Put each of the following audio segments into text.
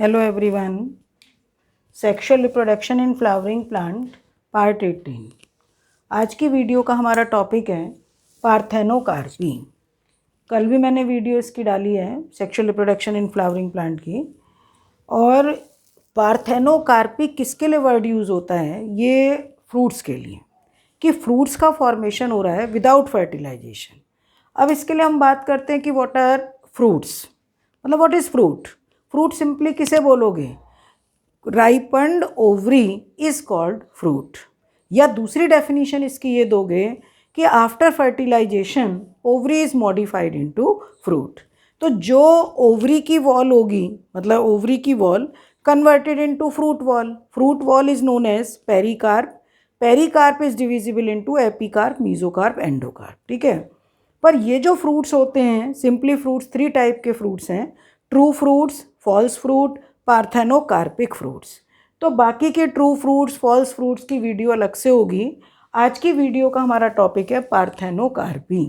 Hello everyone. Sexual reproduction in flowering plant part 18। आज की video का हमारा टॉपिक है पार्थेनोकार्पी। कल भी मैंने वीडियो इसकी डाली है sexual reproduction in flowering plant की। और पार्थेनोकार्पी किसके लिए वर्ड यूज़ होता है? ये फ्रूट्स के लिए, कि फ्रूट्स का फॉर्मेशन हो रहा है विदाउट फर्टिलाइजेशन। अब इसके लिए हम बात करते हैं कि व्हाट आर फ्रूट्स, मतलब what is fruit. Fruit simply किसे बोलोगे? Ripened ovary is called fruit. या दूसरी डेफिनेशन इसकी ये दोगे कि after fertilization ovary is modified into fruit. तो जो ओवरी की वॉल होगी, मतलब ओवरी की wall converted into fruit wall. Fruit wall is known as pericarp. Pericarp is divisible into epicarp, mesocarp, endocarp. ठीक है। पर ये जो फ्रूट्स होते हैं, सिंपली फ्रूट्स 3 टाइप के फ्रूट्स हैं: true fruits, false fruit, parthenocarpic fruits. तो बाकी के ट्रू फ्रूट्स, फॉल्स फ्रूट्स की वीडियो अलग से होगी। आज की वीडियो का हमारा टॉपिक है पार्थेनोकार्पी।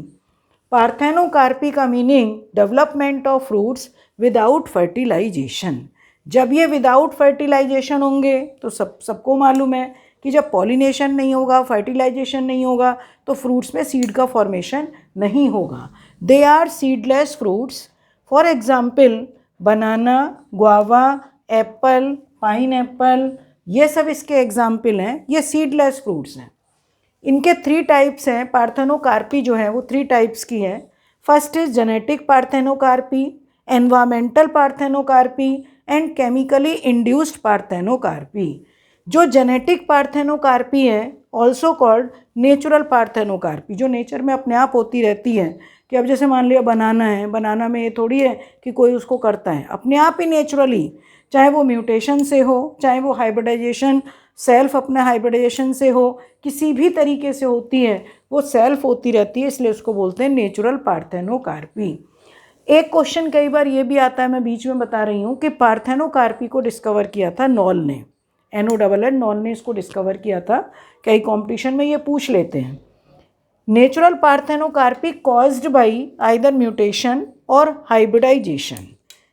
पार्थेनोकार्पी का meaning development of fruits without fertilization. जब ये विदाउट फर्टिलाइजेशन होंगे तो सबको मालूम है कि जब पॉलिनेशन नहीं होगा, फर्टिलाइजेशन नहीं होगा, तो फ्रूट्स में सीड का फॉर्मेशन नहीं होगा। They are seedless fruits. For example banana, guava, apple, pineapple, ये सब इसके एग्जाम्पल हैं। ये सीडलेस फ्रूट्स हैं। इनके 3 टाइप्स हैं। पार्थेनोकार्पी जो है वो 3 टाइप्स की है। First is genetic parthenocarpy, environmental parthenocarpy and chemically induced parthenocarpy. जो जेनेटिक पार्थेनोकार्पी है ऑल्सो कॉल्ड नेचुरल पार्थेनोकार्पी, जो नेचर में अपने आप होती रहती है। कि अब जैसे मान लिया बनाना है, बनाना में ये थोड़ी है कि कोई उसको करता है, अपने आप ही नेचुरली, चाहे वो म्यूटेशन से हो, चाहे वो हाइब्रिडाइजेशन, सेल्फ अपने हाइब्रिडाइजेशन से हो, किसी भी तरीके से होती है, वो सेल्फ होती रहती है, इसलिए उसको बोलते हैं नेचुरल पार्थेनोकार्पी। एक क्वेश्चन कई बार ये भी आता है, मैं बीच में बता रही हूँ, कि पार्थेनोकार्पी को डिस्कवर किया था नॉल ने, NOLL, नॉल ने इसको डिस्कवर किया था। कई कॉम्पिटिशन में ये पूछ लेते हैं। Natural parthenocarpy caused by either mutation और हाइब्रिडाइजेशन।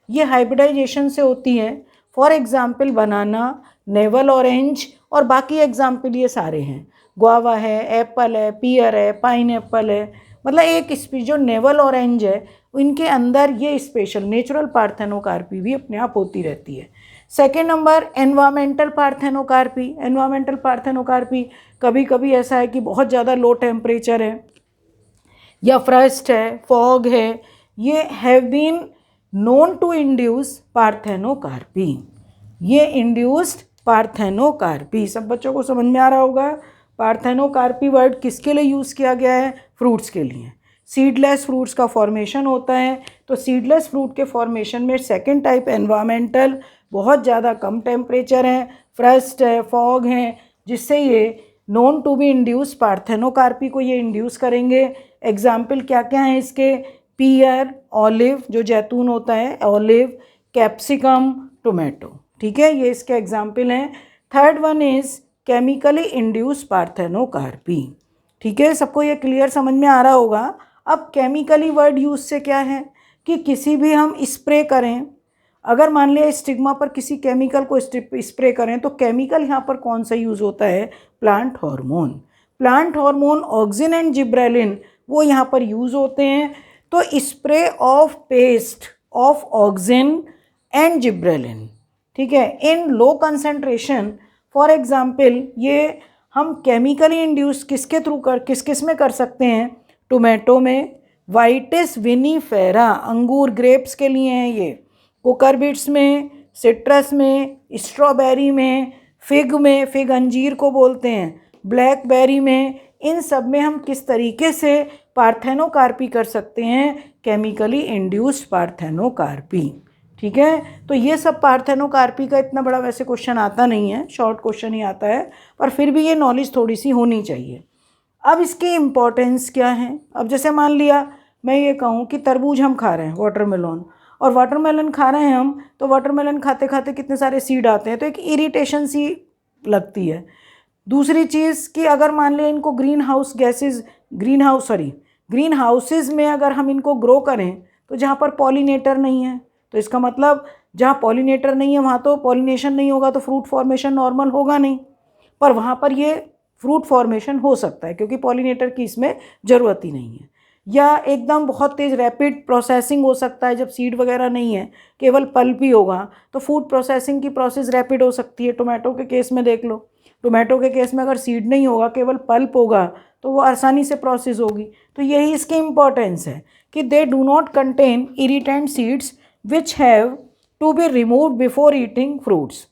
ये हाइब्रिडाइजेशन से होती है। For example banana, naval orange, और बाकी एग्जाम्पल ये सारे हैं। गुआवा है, एप्पल है, पियर है, पाइन एप्पल है। मतलब एक स्पीशीज जो नेवल ऑरेंज है, इनके अंदर ये स्पेशल नेचुरल पार्थेनोकार्पी भी अपने आप होती रहती है। Second number environmental parthenocarpy. Environmental parthenocarpy कभी कभी ऐसा है कि बहुत ज़्यादा लो टेम्परेचर है या फ्रस्ट है, फॉग है, ये have been known to induce parthenocarpy. ये इंड्यूस्ड पार्थेनोकार्पी। सब बच्चों को समझ में आ रहा होगा। पार्थेनोकार्पी वर्ड किसके लिए यूज़ किया गया है? फ्रूट्स के लिए। सीडलेस फ्रूट्स का फॉर्मेशन होता है, तो सीडलेस फ्रूट के फॉर्मेशन में सेकेंड टाइप एनवायरमेंटल, बहुत ज़्यादा कम टेम्परेचर है, फ्रस्ट है, फॉग है, जिससे ये known to be induce parthenocarpy को ये इंड्यूस करेंगे। एग्जाम्पल क्या क्या हैं इसके? पियर, ऑलिव, जो जैतून होता है, ऑलिव, कैप्सिकम, टोमेटो। ठीक है, ये इसके एग्जाम्पल हैं। Third one is chemically induce parthenocarpy. ठीक है, सबको ये क्लियर समझ में आ रहा होगा। अब केमिकली वर्ड यूज से क्या है कि किसी भी हम स्प्रे करें, अगर मान लिया स्टिग्मा पर किसी केमिकल को स्प्रे करें, तो केमिकल यहाँ पर कौन सा यूज़ होता है? Plant hormone. Plant hormone auxin and gibberellin वो यहाँ पर यूज़ होते हैं। तो spray of paste of auxin and gibberellin, ठीक है, इन लो कंसेंट्रेशन। फॉर एग्जाम्पल ये हम केमिकली इंड्यूस किसके थ्रू किस में कर सकते हैं? टोमेटो में, वाइटिस विनीफेरा, अंगूर, ग्रेप्स के लिए हैं ये, कुकरबिट्स में, सिट्रस में, स्ट्रॉबेरी में, फिग में, फिग अंजीर को बोलते हैं, ब्लैकबेरी में, इन सब में हम किस तरीके से पार्थेनोकार्पी कर सकते हैं? Chemically induced parthenocarpy. ठीक है, तो ये सब पार्थेनोकार्पी का इतना बड़ा वैसे क्वेश्चन आता नहीं है, शॉर्ट क्वेश्चन ही आता है, पर फिर भी ये नॉलेज थोड़ी सी होनी चाहिए। अब इसकी इम्पोर्टेंस क्या है? अब जैसे मान लिया मैं ये कहूँ कि तरबूज हम खा रहे हैं, वाटरमेलन, और वाटरमेलन खा रहे हैं हम, तो वाटरमेलन खाते खाते कितने सारे सीड आते हैं, तो एक इरिटेशन सी लगती है। दूसरी चीज़ कि अगर मान लें इनको ग्रीन हाउसेज में अगर हम इनको ग्रो करें, तो जहाँ पर पॉलिनेटर नहीं है, तो इसका मतलब जहाँ पॉलिनेटर नहीं है वहाँ तो पॉलिनेशन नहीं होगा, तो फ्रूट फॉर्मेशन नॉर्मल होगा नहीं, पर वहाँ पर ये फ्रूट फॉर्मेशन हो सकता है क्योंकि पॉलिनेटर की इसमें ज़रूरत ही नहीं है। या एकदम बहुत तेज़ रैपिड प्रोसेसिंग हो सकता है, जब सीड वगैरह नहीं है, केवल पल्प ही होगा, तो फूड प्रोसेसिंग की प्रोसेस रैपिड हो सकती है। टोमेटो के केस में देख लो, टोमेटो के केस में अगर सीड नहीं होगा, केवल पल्प होगा, तो वो आसानी से प्रोसेस होगी। तो यही इसकी इम्पोर्टेंस है कि they do not contain irritant seeds which have to be removed before eating fruits,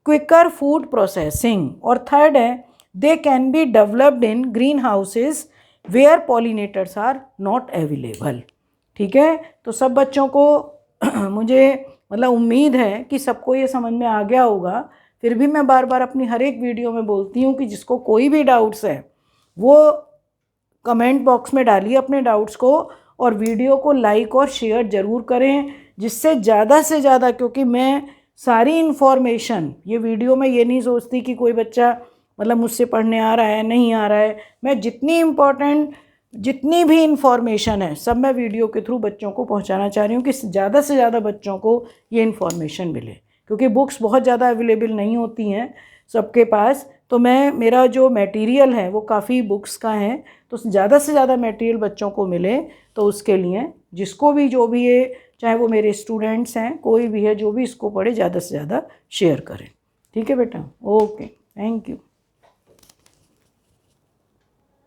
quicker food processing. और थर्ड है, they can be developed in green houses where pollinators are not available. ठीक है, तो सब बच्चों को मुझे मतलब उम्मीद है कि सबको ये समझ में आ गया होगा। फिर भी मैं बार बार अपनी हर एक वीडियो में बोलती हूँ कि जिसको कोई भी डाउट्स है वो कमेंट बॉक्स में डालिए अपने डाउट्स को, और वीडियो को लाइक और शेयर ज़रूर करें, जिससे ज़्यादा से ज़्यादा, क्योंकि मैं सारी इन्फॉर्मेशन ये वीडियो में ये नहीं सोचती कि कोई बच्चा मतलब मुझसे पढ़ने आ रहा है नहीं आ रहा है, मैं जितनी भी इन्फॉर्मेशन है सब मैं वीडियो के थ्रू बच्चों को पहुंचाना चाह रही हूँ कि ज़्यादा से ज़्यादा बच्चों को ये इन्फॉर्मेशन मिले, क्योंकि बुक्स बहुत ज़्यादा अवेलेबल नहीं होती हैं सबके पास। तो मेरा जो मटेरियल है वो काफ़ी बुक्स का है, तो ज़्यादा से ज़्यादा मटेरियल बच्चों को मिले, तो उसके लिए जिसको भी जो भी ये, चाहे वो मेरे स्टूडेंट्स हैं, कोई भी है जो भी इसको पढ़े, ज़्यादा से ज़्यादा शेयर करें। ठीक है बेटा, ओके, थैंक यू।